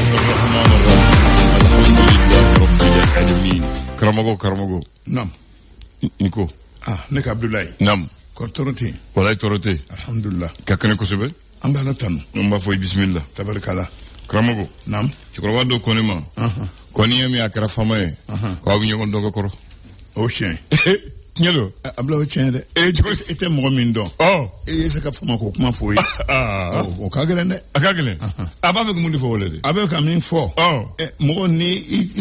الرحمن الرحيم الحمد لله رب العالمين كرمغو نعم نيكو نك عبد الله نعم كورتورتي ولا تورتي الحمد لله كاكني كوسبه ام بالا تان ما فوي بسم الله تبارك الله كرمغو نعم شكرا دو كونيما كوني يمي اكرا فامي كو نيغون دونغو كورو اوشين nyelo abla o chende ete mo min don se ka fama ko kuma foyi o ka gele ne akagele aba be mundi fo wole de abe ka min fo mo ni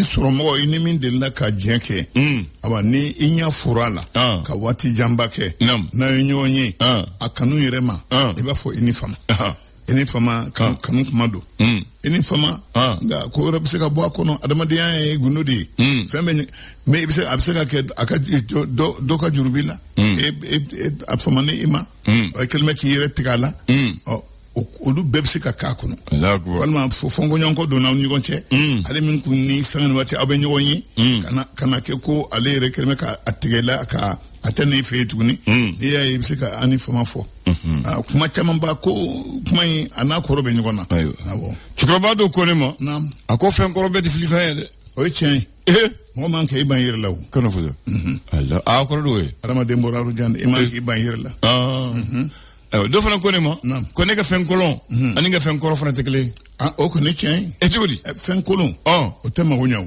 isoro mo ni min de la ka jenke aba ni inya furala ka wati jamba ke na nyonyi akanu yerema e ba fo ini fama kanu kuma do ini fama nga ko rabse ka bo akono adamadiya e gunodi fembe me ibse abseka ke aka do ka jurubila afama ne ima o kelme ki yere tikala o du bebse ka kakono walma fongo nyonko do na nyugo che ale min kunni sangan wati abe nyonyi kana ke ko ale re kelme ka atigela ka atene fe tuguni ya ibse ka ani fama fo kuma chama ba ko kuma ana ko robe nyugona awo chukroba do konema nam ako fen ko robe di filifa yede o chen mo man ke iban yir law kono fuzo Allah a ko do e adama de mboraru jande e man ke iban yir la do fana konema ko ne ga fen kolon ani ga fen ko fana tekle o ko ne chen e jodi fen kolon o tema wonyaw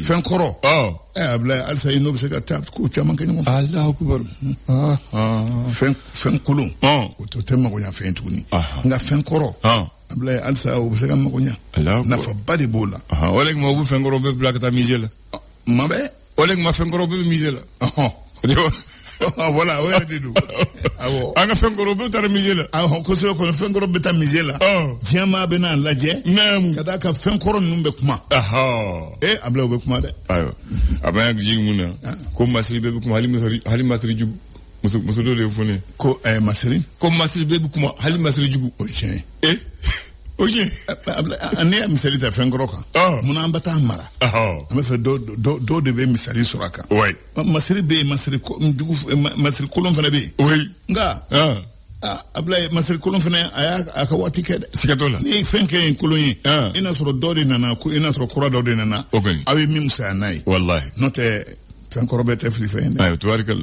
fen koro abla alsa ino se ka tap ko chama ke ngo Allah akbar fen kolon o to tema wonya fen tuni nga fen koro abla alsa o se ka magonya na fa badi bola oleg mo bu fen koro be blakata misela mabe oleg ma fen koro be misela voilà ouais didu awo anga fengoro be tar mijela ko so ko fengoro be tar mijela jema be na laje kada ka fengoro numbe kuma abla be kuma de ayo abaya jigmuna ko masri be kuma hali masri jugu muso do le fone ko masri ko masri be kuma hali masri jugu oje ane misali ta fengoro ka muna ambata mara ama fe do de be misali suraka ouais masri be masri ko ndugu masri kolon fana be oui nga abla masri kolon fana aya aka wati kede sikatola ni fenke en kolon ina soro do de nana ko ina soro kura do de nana awi mimsa nai wallahi note fenkoro be te fli fende ayo tuarikal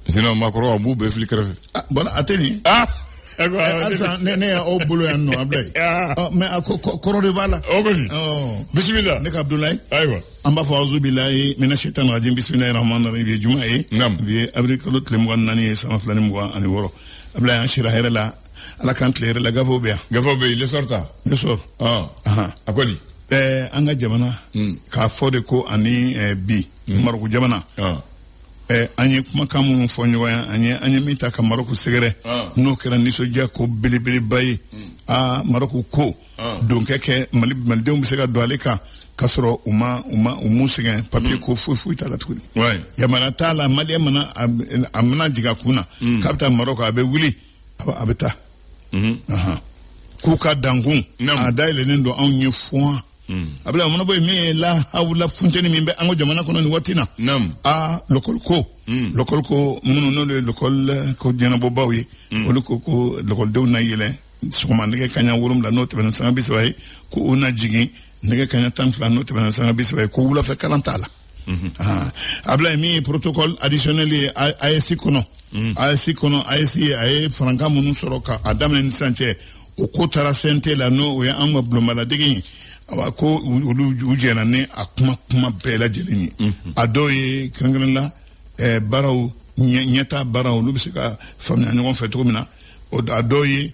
sino makoro abu be fli krefe bona ateni alsa ne o bulu yan no ablay mais ko de bala bismillah nek abdoulaye aywa amba fawzu billahi minash shaitanir rajim bismillahir rahmanir rahim jumae bi abrikolot le mo nani sama flani mo ani woro ablay ashira herala ala kan claire la gavo be le sorta le sor akodi anga jamana ka fode ko ani bi marko jamana anye kuma kamu fonyo anye mita ka Maroko segere no kera niso ja ko bilibili bayi Maroko ko donc ke mali de musega do aleka kasro umu segen papier ko fu tala tukuni ya manata la mali amana jiga kuna kapta Maroko abe wuli abeta kuka dangun adaile nendo anye fwa abla mono boy me la hawla funteni mimbe ango jamana kono ni watina lokol ko mono no le lokol ko jena bo bawi ko lokol dew na yele suma ndege kanya wurum la note ben sanga bisway ko una jigi ndege kanya tan fla note ben sanga bisway ko wula fe kalantala abla mi protocole additionnel ASC kono ay franka munu soroka adam ne sanche o ko tara sente la no o ya ango blomala digi awa ko ujena ne akuma bela jelini adoye krangrela baraw nyeta baraw lu bisika famna ngon feto mina o adoye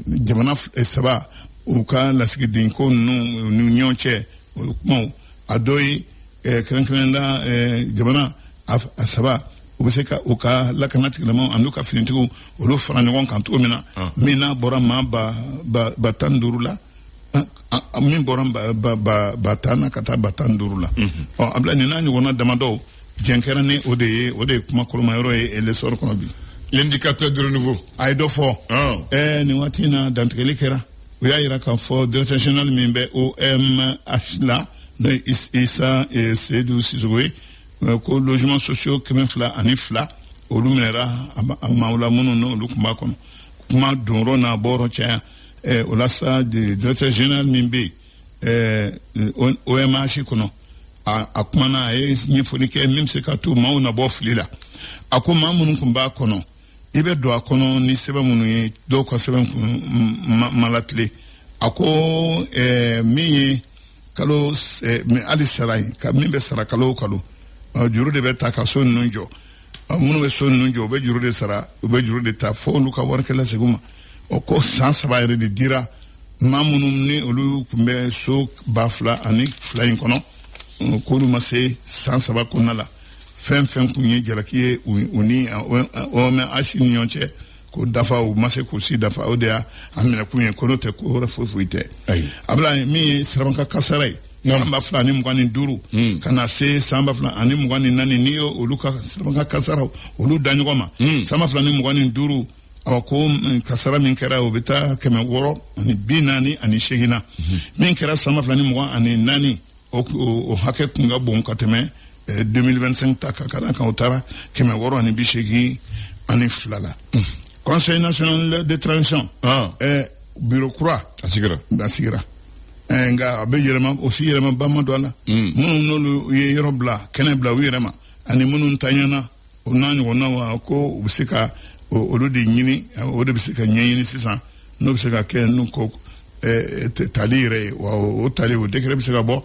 jamana saba o ka lasigi dinko nu nyonche mo adoye krangrela jamana asaba o bisika o ka lakanati lama anuka finintigo o lu fana ngon kanto mina bora ma ba tandurula min boran ba tana kata batandurula abla ni nani wona damado jenkera ne ode kuma koloma yoro e le sor kono bi l'indicateur de renouveau ay do fo ni watina dantkeli kera o ya ira kan fo directeur général mimbe OMH la no isa e Seydou Sizoué ko logement sociaux kemfla anifla o luminera amawla mono no lukuma kono kuma donro na boro cha olasa de directeur général mimbe OMH kono a kumana nyefoni ke même se ka to mauna bo flila akoma munu kumba kono ibe do akono ni seba munu do ko seba malatle ako mi kalo mi ali sarai ka mi be sara kalo juru de beta ka so nunjo munu be so nunjo be juru de sara be juru de ta fo lu ka warke la seguma o ko sans ba de dira mamunum ni olu kumbe so bafla ani flying kono ko lu mase sans ba konala fem kunye jalaki uni o me ashin nyonche ko dafa o mase ko si dafa o dia amina kunye kono te ko rafuite abla mi srabanka kasarai samba fulani mugani duru kana se samba fulani ani mugani nani niyo oluka srabanka kasara olu danyoma samba fulani mugani duru awako kasara min kera obita keme woro ani binani ani shegina min kera samba fulani mugani ani nani o hake kunga bon kateme 2025 takakana kan utara keme woro ani bishegi ani flala Conseil national de transition bureau croix asigira nga abe yerema aussi yerema bama dola munu nolu yerobla kenebla wirema ani munu tanyana onani wona wa ko ubisika oludi nyini ode bisika nyini sisa no bisika ken no ko talire wa o tali o dekre bisika bo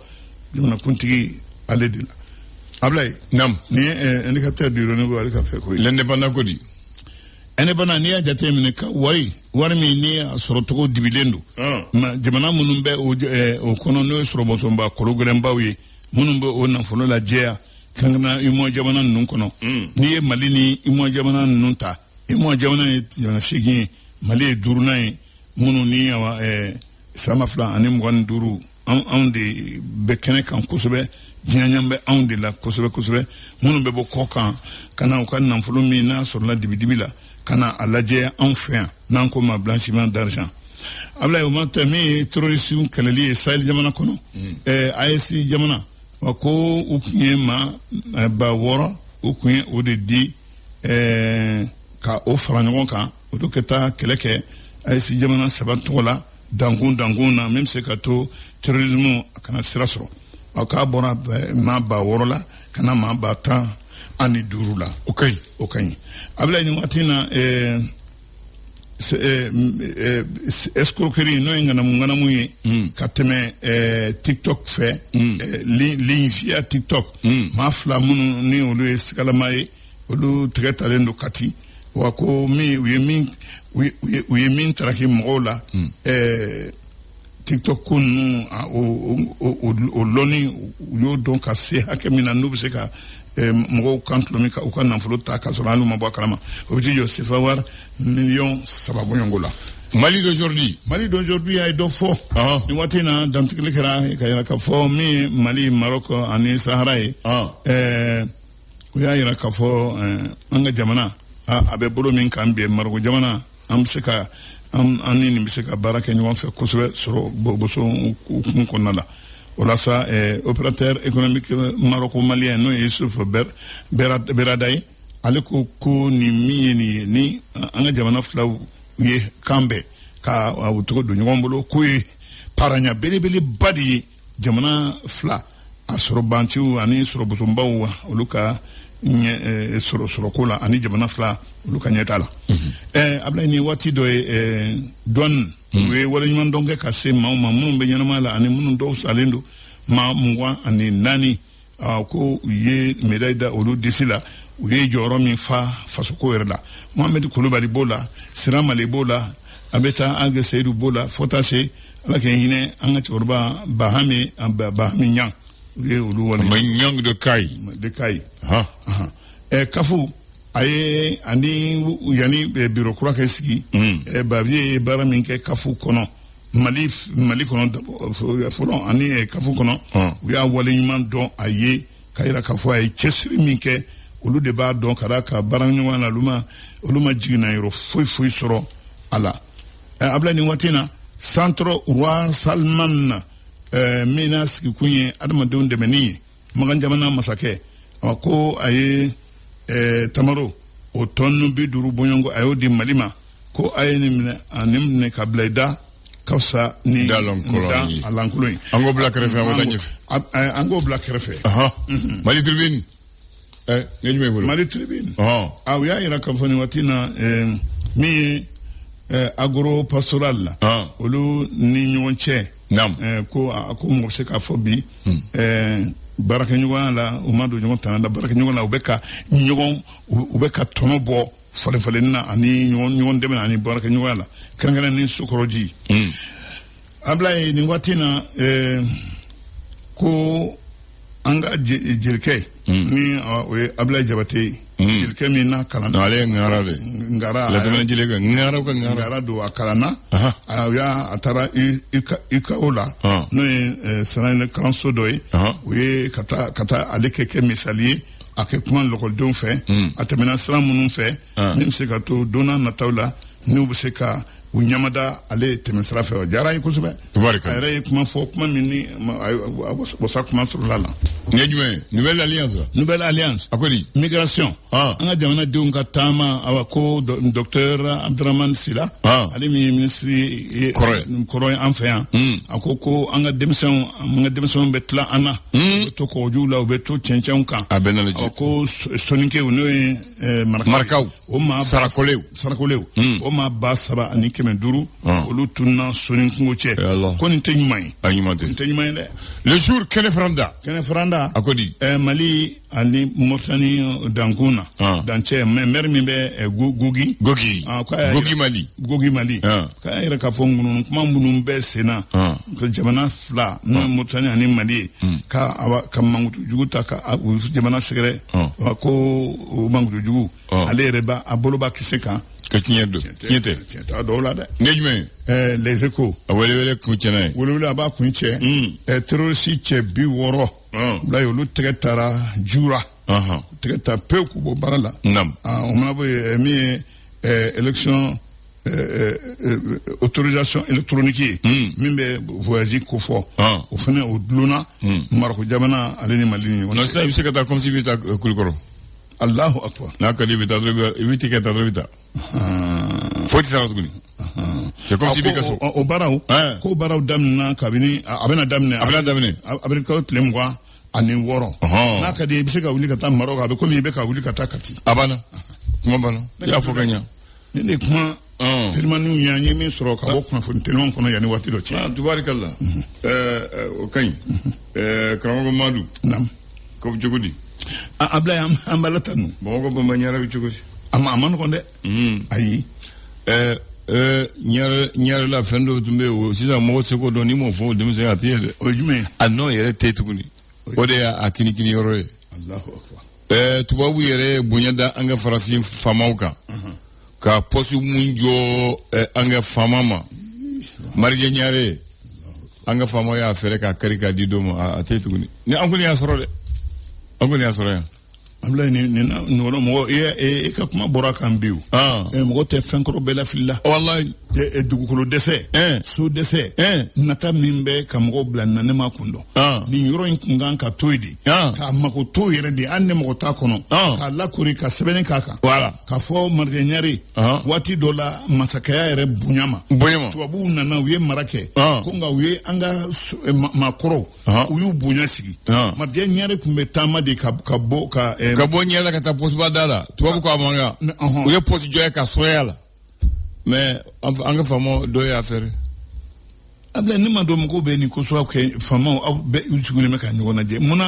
dimana kuntigi aledina ablay nam ni indicateur du renouveau ali ka fe ko l'indépendant ko di ene bana ni ajate mine ka wari mi ni soroto dibilendo ma jamana munumbe o kono no sorobo ba kologram bawi munumbe o na fono la jea kangana imo jamana nun kono ni e malini imo jamana nun ta imo jamana jamana shigi mali duruna munu ni wa sama fla anim gon duru on de bekene kan kusube jinyambe on de la kusube munumbe bo kokan kana kan nan fulu mi na sur la dibidibila kana alaje enfin nan ko ma blanchiment d'argent abla o matami terrorisme kalali sahel jamana kono AS jamana ko uknyema ba woro uknye o de di ka o frangon kan o do keta keleke AS jamana sabantola dangun na même se ka to terrorisme kana sirasro aka bora ma ba woro la kana ma ba ta ani durula okay abla ni watina escroquerie no ngana munye kateme TikTok fe ligne via TikTok ma fla munu ni olu eskala mai olu tretalendo kati wako mi uyemin traki mola TikTok kunu o loni yo donc assez hakemina nubseka mgo kantlomika ukana mfuluta kasolanu mabwa kalama obiti Joseph Awar million sababu yongola Mali d'aujourd'hui ay do fo ni watina dantikle kera ka fo mi Mali Maroc ani Sahara uya ira ka fo anga jamana abe bolo min kambe Maroc jamana am sika ani ni misika baraka ni won fe kusube soro boso kun konala wala sa opérateur économique maroco-malien no Youssouf Beradaye aliko ko ni ni anga jamana flaw ye kambe ka wuto do nyombolo ko paranya belebele badi jamana fla asoro bantu ani soro busumbawa oluka soro kola ani jamana fla oluka nyetala abla ni wati do don we wala nyman donge ka se mun be nyama la ani mun do salendo ma mwa ani nani ko ye medaida olu disila uye joro min fasoko erla Mohamed Koulibaly bola Siramale bola abeta age Seydou bola fotase ala ke hine anga chorba bahami nyang uye olu wala nyang de kai kafu aye ani yani bureau kura ke sigi babiye bara min ke kafu kono Mali kono folon ani kafu kono uya wale nyman don aye kayira kafu aye chesri min ke olu de ba don karaka baranywa na luma jigina yoro foi soro ala abla ni watina centre roi Salman minas ki kunye adama don de meni magan jamana masake ko aye tamaro o tonu bi duru bonyongo ayo di malima ko aye ni anim ne kablaida kausa ni dalon koloni alankuloi ango black refe ango black refe Mali Tribune ngejme bulu Mali Tribune au ya ira kafoni watina mi agro pastoral la olu ni nyonche nam ko mo se ka fobi baraka nyugo la umado nyugo tan la baraka nyugo la ubeka tonobo fale na ani nyugo ndeme ani baraka nyugo la kangana ni sukoroji abla ni watina ko anga jirke ni abla jabate jirke mi na kalana ale ngara la tamana jilega ngara do akalana ya atara ikaola no sanane kanso doy we kata alekeke misali akekman lokol don fe atamena sala munun fe nim se kato dona natawla ni ubseka unyamada ale temesra fe jara yikusube tubarika ayre kuma fo kuma minni wasa kuma surlala ngejme nouvelle alliance akodi migration anga jamana dunga tama awako docteur Abdraman Sila ali ministre koroy enfin akoko anga demson betla ana to ko jula beto chenchan kan akoko soninke uno markaw o ma sarakolew o ma basaba ani kemenduru olu tunna soninko che ko ni tenyumay de le jour kene franda akodi Mali ani Mauritanie dankuna danche mer mi be gogi Mali ka ira ka fongunu kuma munun be sena ko jamana fla no Mauritanie ani Mali ka mangutu juguta ka jamana segre ko mangutu jugu ale reba aboloba kiseka kinyete ta dola de ngejme les échos wele kunchene wele aba kunche terroriste che bi woro la yolu tretara jura treta peu ko barala nam on m'a mis élection autorisation électronique mimbe voyage ko fo o fene o dluna marko jamana aleni malini no sai bi sekata comme si bita kulkoro Allahu akbar na kali bita drobi ibiti keta drobita foti sa tuguni c'est comme si bika so o barau ko barau damna kabini abena damne abena ko lemwa ani woro na ka de bisika wuli kata maroka be ko mi be ka wuli kata kati abana kuma bana ya fokanya ne kuma tellement nous yanye min soro ka bo kuma fon tellement kono yani wati do ci tubarakallah o kany karago madu nam ko jogudi abla ambalatanu bongo bo manyara bi jogudi amman ko de ayi nyara la fendo tumbe o sisa mo se ko doni mo fo dem se atiede o jume anno yere tetuguni o de akini yoro Allahu akbar tubabu yere bunyada anga farafin famauka ka posu munjo anga famama marje nyare anga famo ya fere ka karika di domo atetuguni ni anguni ya soro ya amla ni no mo ka kuma bora kan biu mo te fenkro bela filla wallahi dugukolo dese so dese nata mimbe kam go blanna ne makundo ni yoro ngan ka toidi ka mako to yere di anne mo ta kono ka la kuri ka sebeni kaka wala ka fo marzenyari wati dola masakaya yere bunyama to abu nana wiye marake ko nga wiye anga makoro uyu bunya sigi marzenyari kumbe tama de ka bo ka nyela ka ta posba dala to ko amanga uye posi joya ka soyala mais anga famo do ya affaire abla ni ma do mo be ni ko so ke famo be usugule me ka nyona je muna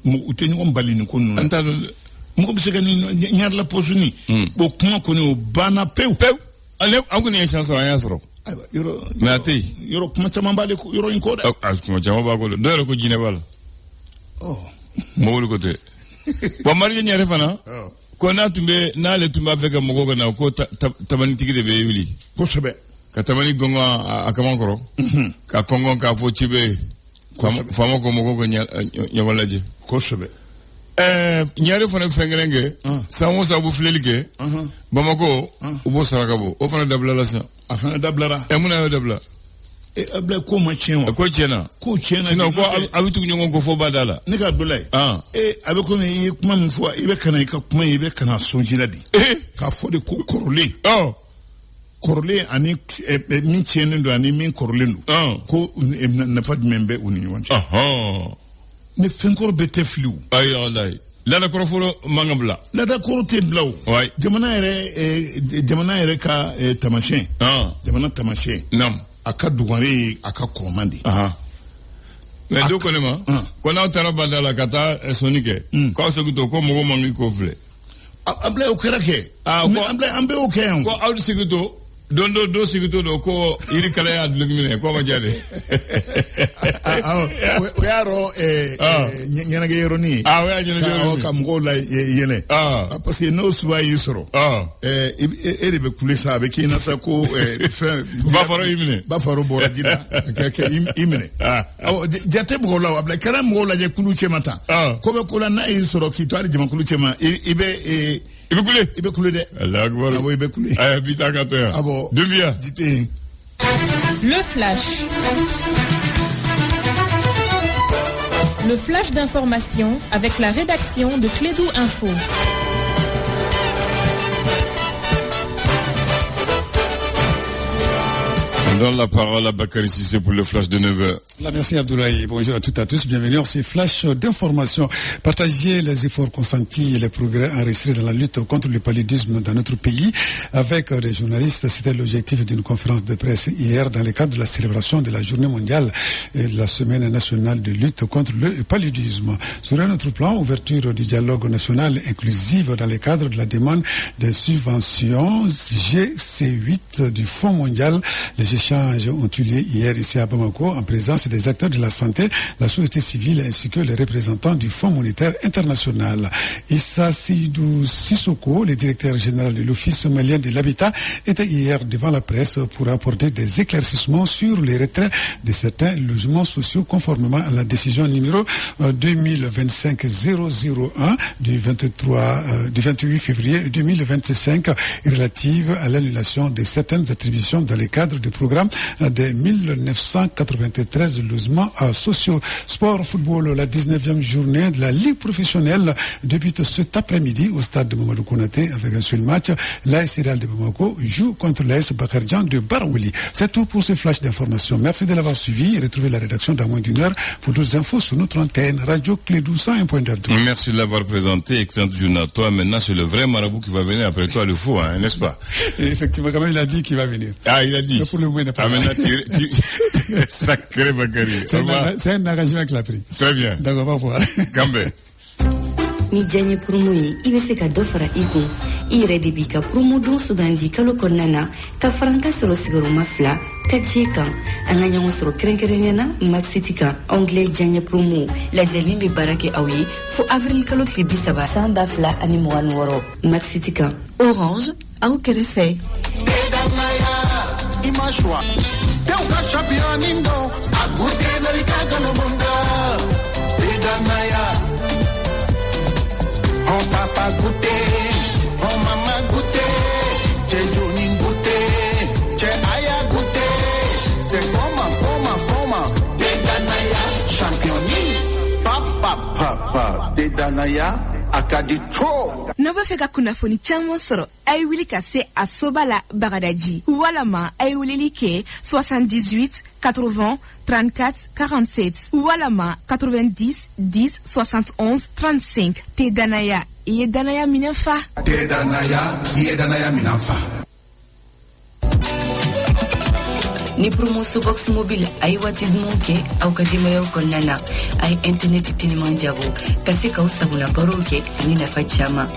mo utenyi ko mbali ni ko nuna anta mo be se ka ni nyar la posu ni bo kuma ko ni bana pew ale angu ni chance ya soro yoro mais ati yoro kuma chama mbali ko yoro in ko da kuma chama ba ko do ko jine bala mo wul ko te ba mari nyare fana ko na tumbe na le tumba feka mogogo na ko tabani tigide be yuli ko sebe ka tabani gonga akamankoro ka kongon ka fo chibe famo ko mogogo nyamalaje ko sebe nyare fana fengelenge samo sabu flelige bamako ubo sarakabo o fana dabla la sa afana dablara muna dabla abla ko ma chenwa ko chena sino ko abitu nyongo ko fo badala ne ka dolai abe ko ne kuma mun fo ibe kana ka kuma ibe kana sonjila di ka fo de ko korole kɔrɔlen ani min tiɲɛnen don ani min kɔrɔlen don ko nafa jumɛn bɛ u ni ɲɔgɔn cɛ ni fɛnkɔrɔ bɛɛ tɛ fili o ayi walayi laada kɔrɔfɔlɔ man kan bila laada kɔrɔ tɛ bila o jamana yɛrɛ ka tamasiyɛn jamana tamasiyɛn a ka dugare ye a ka kɔrɔman de mais do ko ne ma ko n'aw taara bada la ka taa sɔnni kɛ k'aw segin to ko mɔgɔ man k'i ko filɛ Ablaye o kɛra kɛ Ablaye an bɛ o kɛ yan ko aw segin to do sigito do ko iri kala ya dulugimine ko ma jade o y'a dɔn ɲɛnajɛ yɔrɔnin o y'a ɲɛnajɛ yɔrɔnin ka mɔgɔw la yɛlɛ parce que n'o suba y'i sɔrɔ e de bɛ kule sa a bɛ k'i na sa ko fɛn bafaro y'i minɛ bafaro bɔra ji la ka kɛ i minɛ jate mɔgɔw la Ablaye kɛra mɔgɔw lajɛ kulu cɛman tan ko bɛ ko la n'a y'i sɔrɔ k'i to hali jamakulu cɛman i bɛ kule dɛ Allahu akbar abo i bɛ kule aya bita ka to ya abo dumbia jite le flash d'information avec la rédaction de Clédou Info. On donne la parole à Bakary Cissé pour le flash de 9h. Merci Abdoulaye. Bonjour à toutes et à tous. Bienvenue dans ce flash d'information. Partager les efforts consentis et les progrès enregistrés dans la lutte contre le paludisme dans notre pays avec des journalistes. C'était l'objectif d'une conférence de presse hier dans le cadre de la célébration de la journée mondiale et de la semaine nationale de lutte contre le paludisme. Sur un autre plan, ouverture du dialogue national inclusif dans le cadre de la demande des subventions GC8 du Fonds mondial. Les échanges ont eu lieu hier ici à Bamako en présence des acteurs de la santé, la société civile ainsi que les représentants du Fonds monétaire international. Issa Seydou Sissoko, le directeur général de l'Office malien de l'habitat, était hier devant la presse pour apporter des éclaircissements sur les retraits de certains logements sociaux conformément à la décision numéro 2025-001 du 28 février 2025 relative à l'annulation de certaines attributions dans le cadre du programme de 1993 logements sociaux. Sport football, la 19e journée de la Ligue professionnelle débute cet après-midi au stade de Mamadou Konaté avec un seul match. L'AS Real de Bamako joue contre l'AS Bakarjan de Barouli. C'est tout pour ce flash d'information. Merci de l'avoir suivi et retrouvez la rédaction dans moins d'une heure pour d'autres infos sur notre antenne Radio Clédou 101.2. Merci de l'avoir présenté. Excellente journée à toi. Maintenant, c'est le vrai marabout qui va venir après toi, le fou, hein, n'est-ce pas? Effectivement, quand même, il a dit qu'il va venir. Ah, il a dit. Mais pour le moment, il n'a pas maintenant, sacré Bakary. C'est un engagement qu'il a pris. Très bien. D'accord, on va voir. Gambé. Ni janye promo yi ibe se ka do fara ikun ire de bi ka promo don sudandi kalo konnana ka franka soro sigaro mafla ka jeka anga nyango soro krenkerenyana maxitika anglais janye promo la zelimbe barake awi fo avril kalo klibi saba samba fla ani moan woro maxitika orange au kerefe imashwa teuka championindo agute narikaga no bunda idanaya on papa goûter, on maman goûter, j'ai Johnny goûter, j'ai Aya goûter, c'est comment, des Danaya, championni, papa, des Danaya, akadi trop. Nova feka kuna foni chanmo soro, ay wili kase asoba la baradaji, walama ay wili ke 78 80 34 47 Walama 90 10 71 35 Te Danaya Iye Danaya Minafa Te Danaya Iye Danaya Minafa ni promo box mobile ay wati monke au kadima yo konana ay internet tiniman jabo kase ka usabuna baroke ani na fachama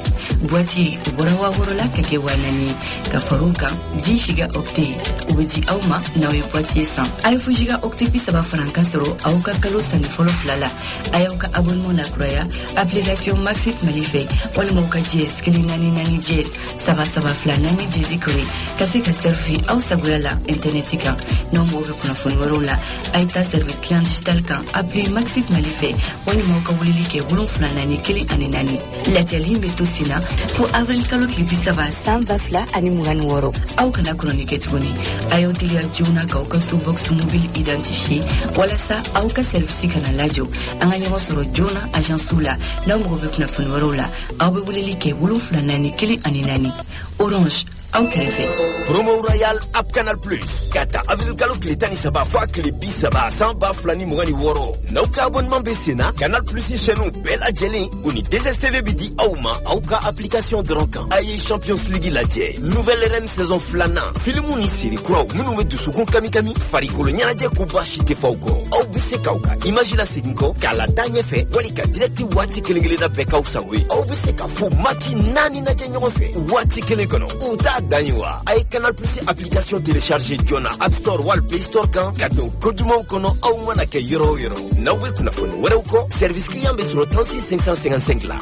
boîtier bora wa worola kake wanani ka faruka 10 giga octet ubiti auma na yo boîtier 100 ay fu giga octet pisa ba franka soro au ka kalo sani folo flala ay au ka abonnement la croya application maxit malife wala mo ka jess kilinani nani jess saba flana ni jesi kuri kase ka selfie au sagula internetika non mo be kuna foni warola aita service client digital kan appelé Maxit Malife woni mo ka wulili ke wulun fulana ni kili aninani la teli metosina pour avril kalo klipisa va samba fla ani mugani woro au kana chronique tuni ayo tilia juna ka ka box mobile identifié wala sa au ka service kana lajo angani mo soro juna agence sula non mo be kuna foni warola au be wulili ke wulun fulana ni kili aninani Orange aw kɛrɛfɛ. Promo Royal App Canal Plus. Kata avril kalo tile 17 fo tile 30 san ba fila ni mugan ni wɔɔrɔ. N'aw ka abonnement bɛ sen na Canal Plus chaîne bɛɛ lajɛlen o ni DSTV bi di aw ma aw ka application dɔrɔn kan. A ye Champions League lajɛ. Nouvelle reine saison 2 filimu ni série kuraw minnu bɛ dusukun kami farikolo ɲɛnajɛ ko baasi tɛ fɔ aw kɔ. Aw bɛ se k'aw ka image la segin kɔ k'a la da ɲɛfɛ wali ka direct waati kelen na bɛɛ k'aw sago ye. Aw bɛ se ka fo match 4 lajɛ ɲɔgɔn fɛ waati kelen kɔnɔ. O t'a dan ye wa. A ye Canal Plus application téléchargée Jona App Store wal Play Store kan ka don ko dumanw kɔnɔ aw mana kɛ yɔrɔ o yɔrɔ. N'aw bɛ kunnafoni wɛrɛw kɔ service client bɛ sɔrɔ 36 555 la.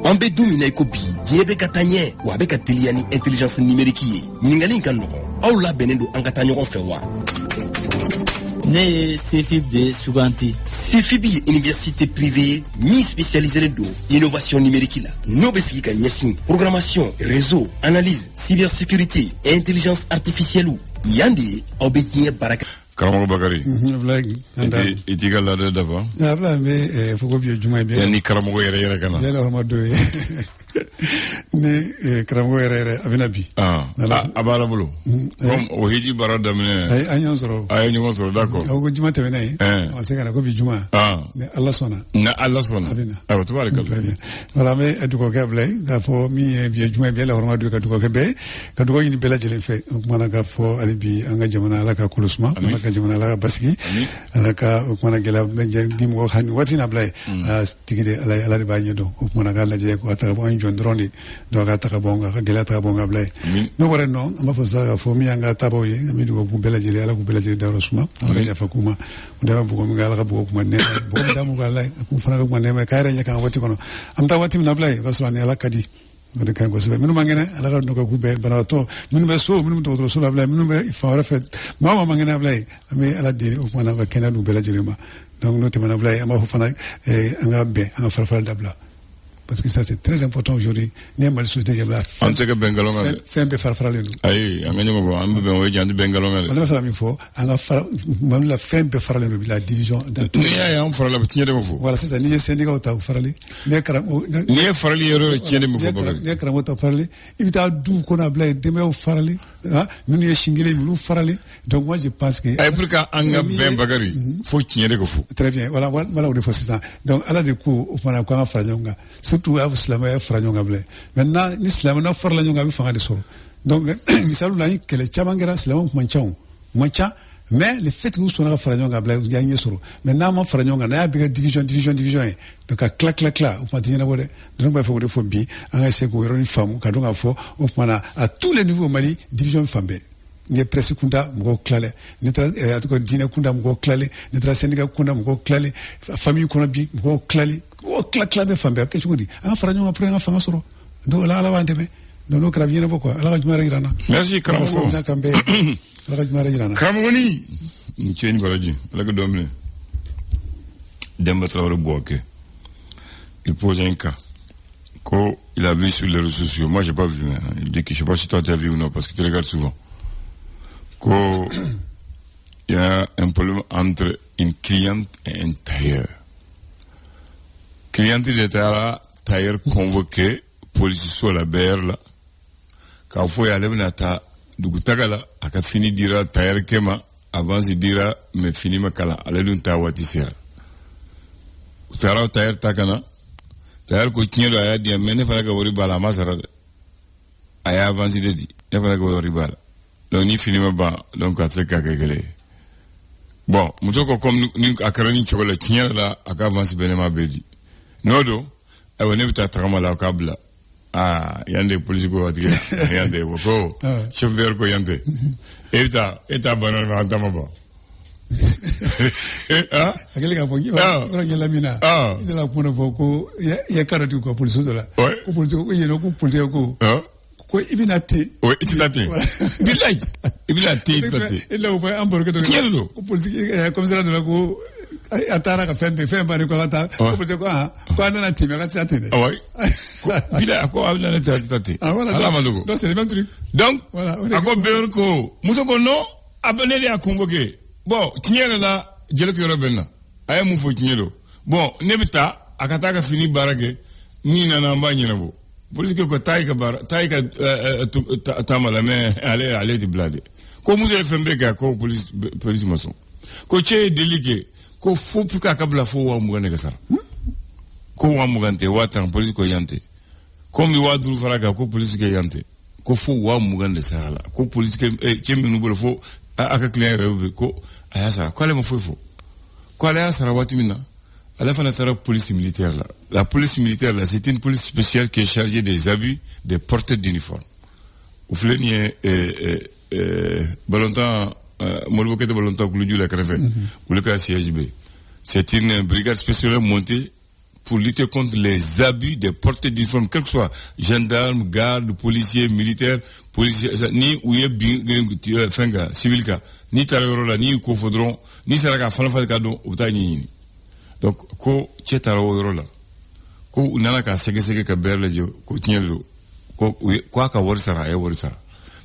An bɛ dun min na i ko bi diɲɛ bɛ ka taa ɲɛ wa a bɛ ka teliya ni intelligence numérique ye. Ɲininkali in ka nɔgɔn aw labɛnnen don an ka taa ɲɔgɔn fɛ wa. Ne ye CFIB de suganti. CFIB ye université privée min spécialisée don innovation numérique la. N'o bɛ sigi ka ɲɛsin programmation, réseau, analyse, cybersécurité et intelligence artificielle. Yan de ye aw bɛ diɲɛ baara kɛ. Karamɔgɔ Bakari. I t'i ka laada dafa. Abla me foko bi juma bi. Ni karamɔgɔ yɛrɛ kana. Yɛrɛ horma do ye. Ne karamɔgɔ yɛrɛ a bɛna bi. A b'a la bolo. Comme o hiji baara daminɛ. An ɲɔgɔn sɔrɔ. A ye ɲɔgɔn sɔrɔ d'accord. Aw ko juma tɛmɛna ye. A se ka na ko bi juma. Ni Ala sɔnna. Ni Ala sɔnna. A bɛna. Awɔ tubaarikala. Très bien. Voilà me dugawukɛ bila ye k'a fɔ min ye bi juma bi Ala horma do ka dugawukɛ bɛɛ ka dugawu ɲini bɛɛ lajɛlen fɛ. O kumana k'a fɔ hali bi an ka jamana Ala ka kolo suma. Ala ka jamana Ala ka basigi. Ala ka o kumana gɛlɛya bɛ bi mɔgɔ hani waati na bila ye. A tigi de Ala de b'a ɲɛ dɔn. O kumana k'a lajɛ ko a ta ka bɔ an jɔn dɔrɔn de. Donc a ta ka bɔ ka gɛlɛya ta ka bɔ ka bila ye. N'o bɔra yen nɔ an b'a fɔ sisan k'a fɔ min y'an ka taabagaw ye an bɛ dugawu k'u bɛɛ lajɛlen Ala k'u bɛɛ lajɛlen dayɔrɔ suma. Ala ka yafa k'u ma. U dama bugɔ min kɛ Ala ka bugɔ k'u ma nɛɛma bugɔ min d'a ma Ala ye k'u fana ka k'u ma nɛɛma k'a yɛrɛ ɲɛ kan waati kɔnɔ. An bɛ taa waati min na bila ye o b'a sɔrɔ ani Ala ka di. O de ka ɲi kosɛbɛ minnu man kɛnɛ Ala ka nɔgɔya k'u bɛɛ banabaatɔ minnu bɛ so minnu bɛ dɔgɔtɔrɔso la bila ye minnu bɛ fan wɛrɛ fɛ maa man kɛnɛ bila ye an bɛ Ala deli o kumana ka kɛnɛya d'u bɛɛ lajɛlen ma. Donc n'o tɛmɛna bila ye an b'a fɔ fana an ka bɛn an ka fara fara dabila. Parce que ça c'est très important aujourd'hui. Ne mal société yabla. An se ka bengalon ngale. Fɛn bɛɛ fara faralen don. Ayi an ka ɲɔgɔn bɔ an bɛ bɛn o ye jan tɛ bengalon ngale. On bɛ fɛ ka min fɔ an ka fara Mali la fɛn bɛɛ faralen don la division. N'i y'a ye an farala a bɛ tiɲɛ de ma fɔ. Voilà sisan n'i ye syndicat ta farali. N'i ye farali yɔrɔ ye tiɲɛ de ma fɔ Bakari. N'i ye karamɔgɔ ta farali i bɛ taa du kɔnɔ a bila ye denbayaw farali minnu ye sin kelen minnu farali donc moi je pense que. Ayi pour que an ka bɛn Bakari fo tiɲɛ de ka fɔ. Très bien voilà voilà o de fɔ sisan donc Ala de ko o fana ko an ka fara ɲɔgɔn kan surtout a silamɛya fara ɲɔgɔn kan bilen maintenant ni silamɛya farala ɲɔgɔn kan a bɛ fanga de sɔrɔ donc misali la kɛlɛ caman kɛra silamɛw kun man ca mais le fait que u sɔnna ka fara ɲɔgɔn kan bilen u y'a ɲɛ sɔrɔ mais n'a ma fara ɲɔgɔn kan n'a y'a bɛɛ kɛ division ye donc ka tila o kuma tɛ ɲɛnabɔ dɛ donc b'a fɛ o de fɔ bi an ka se k'o yɔrɔnin faamu ka dɔn k'a fɔ o kumana à tous les niveaux Mali division fan bɛɛ. Ni ye presse kunda mɔgɔw tilalen ni taara diinɛ kunda mɔgɔw tilalen ni taara syndicat kunda mɔgɔw tilalen famille kɔnɔ bi mɔgɔw tilalen o tila bɛ fan bɛɛ a bɛ kɛ cogo di an ka fara ɲɔgɔn kan pour an ka fanga sɔrɔ donc Ala b'an dɛmɛ donc n'o kɛra a bɛ ɲɛnabɔ quoi Ala ka juma yɛrɛ jira an na. Merci karamɔgɔ. Ala ka juma yɛrɛ jira an na. Karamɔgɔni n cɛ ni baraji Ala ka dɔ minɛ Demba Traoré Bouaké il pose un cas ko il a vu sur les réseaux sociaux moi j'ai pas vu il dit que je sais pas si toi tu as vu ou non parce que tu regardes souvent. Il y a un problème entre une cliente et un tailleur. Cliente de tailleur convoqué, police soit la BR là. Quand il faut y aller, on a dugutagala, aka fini dira tailleur kema, avant il dira mais fini ma kala, allez d'un tawati sera. Utara tailleur takana, tailleur ko tiens le aya dia mais ne fallait que vous ribala masara. Aya avant il dit, ne fallait que vous ribala. Donc ni fini ma ba donc a se ka kekele bon muso ko comme ni akarani chokola tinya la aka avance benema bedi nodo e woni bita takama la kabla yande police ko wati yande ko chauffeur ko yande eta banan ma antama ba akele ka bongi ora nyela mina ida la pono ko ya karatu ko police do la ko police ko yeno ko police ko ko ibinate oui ibinate ibinate illa o fa amborgo to ko politique commissaire de la ko atara ka fembe bari ko ata ko politique ko andana time ka tsatene oui bila ko abla na tati ala malugo donc c'est le même truc donc ako beor ko muso ko no abone ya convoqué bon tinyere la jelo ko robenna ay mu fo tinyero bon nebita akata ka fini barake ni nana mbanyina bo police ko taika tamalame ale de blade ko muso fembe ka ko police mason ko che déliqué ko fo puka kabla fo wa mugane ka sara ko wa mugante watan police ko yante ko mi wa duru faraga ko police ke yante ko fo wa mugande sara la ko police ke chembi no bolo fo aka client rew ko aya sara ko le mo fo ko ale sara watimina ala fana tara police militaire là. La police militaire là, c'est une police spéciale qui est chargée des abus des porteurs d'uniforme. Vous voulez Balontan Molbokete Balontan Kouloudou la Crève ou le cas CHB. C'est une brigade spéciale montée pour lutter contre les abus des porteurs d'uniforme, quel que soit gendarmes, gardes, policiers, militaires, policiers, ni ouye fenga civil ka, ni tarayorola, ni kofodron, ni saraka falafal kado uta ni. Donc ko chetara yorola. Ko unana ka sege ka berle jo ko tinyelo ko aka worsara e worsara.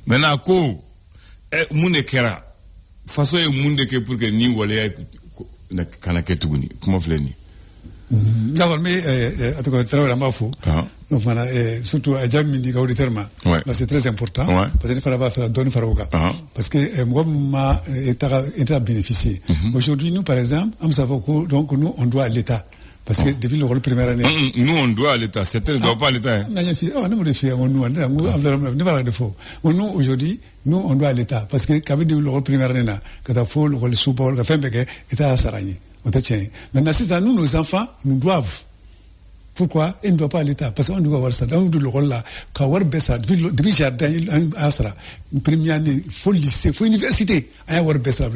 Maintenant ko mune kera façon e munde ke pour que ni wale na kana ketuguni comment fleni. D'accord, mais à tout cas, très bien, faux. Donc voilà, surtout à Jamie dit auditorement. Là, c'est très important. Parce qu'il fallait pas faire donner farouga. Parce que moi, m'a été bénéficié. Aujourd'hui, nous, par exemple, on savait que donc nous, on doit à l'État. Parce que depuis le rôle première année. Nous, on doit à l'État. Certains ne doivent pas à l'État. Nous, aujourd'hui, nous, on doit à l'État. Parce que quand même, le rôle première année, quand il faut le rôle support, quand il fait l'État à Saragné. Maintenant, c'est à nous, nos enfants, nous doivent. Pourquoi ils ne doivent pas à l'État? Parce qu'on doit avoir ça. Dans le rôle là, quand on a ça, depuis le jardin, une première année, il faut lycée, il faut université.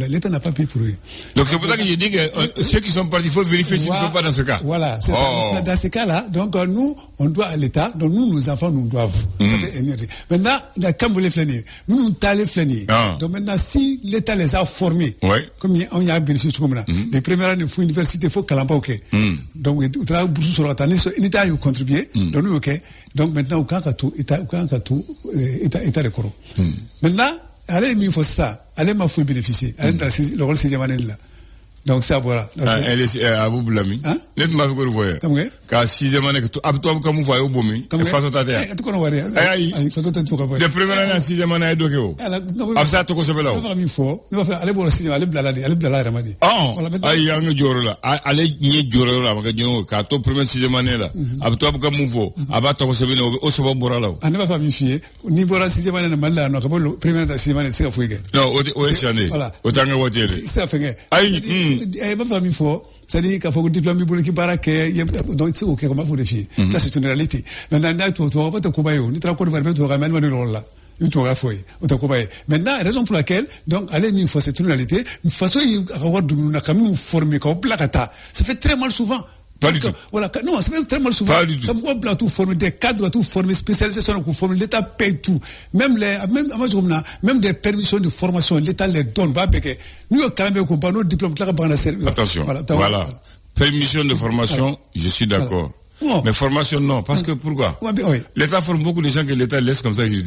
L'État n'a pas payé pour eux. Donc c'est pour ça que je dis que ceux qui sont partis, il faut vérifier s'ils ne sont pas dans ce cas. Voilà, c'est ça. Dans ce cas-là, donc nous, on doit à l'État, donc nous, nos enfants, nous doivent. Maintenant, quand vous les flânez, nous t'allez flâner. Donc maintenant, si l'État les a formés, comme on y a bénéficié comme ça, les premières années, il faut université, il faut Kalamba, ok. Donc, il travaille pour sur la tannée. L'État a contribué, donc nous, ok. Donc maintenant, au cas où État de Koro. Maintenant, allez, il faut ça. Allez, il faut bénéficier. Allez, dans le rôle 6e année là. Donc ça, voilà. Elle est à vous blâmer. Let me vous voyez. Car 6e année, toi, comme vous voyez au Bomi, face au Tadea. Le premier année, 6e année, Dokeo. Afsa Toko Sebela. Allez, bon, 6e année, allez, blala, Ramadi. Ah, aïe, Yang Jorola. Allez, Ni Jorola, car ton premier 6e année là. Abtoi, comme vous voyez, Abat Toko Sebela, au Sobo Borala. Ah, ne va pas m'y fier. Ni Bora 6e année, Mala, non, comme le premier année, 6e année, c'est à Fougue. Non, au Essane. Voilà. Au Tanga Water. Ça fait. Aïe, ma famille fort, c'est-à-dire qu'il faut que le diplôme qui baraque, donc c'est ok, comment vous les filles. Ça, c'est une réalité. Maintenant, tu vas pas te couper, ni te raconter vraiment, tu vas ramener le rôle là. Tu vas fouiller, tu vas couper. Maintenant, raison pour laquelle, donc, allez, une fois, c'est une réalité, une façon, il va y avoir de nous, quand nous former, comme placata. Ça fait très mal souvent. Pas du tout. Voilà, non, ça fait très mal souvent. Pas du tout. Comme on doit tout former, des cadres doivent tout former, spécialisation doit tout former, l'État paye tout. Même des permissions de formation, l'État les donne. Nous, quand même, nos diplômes, attention. Voilà. Permission de formation, je suis d'accord. Voilà. Mais formation, non. Parce que pourquoi? L'État forme beaucoup de gens que l'État laisse comme ça. Et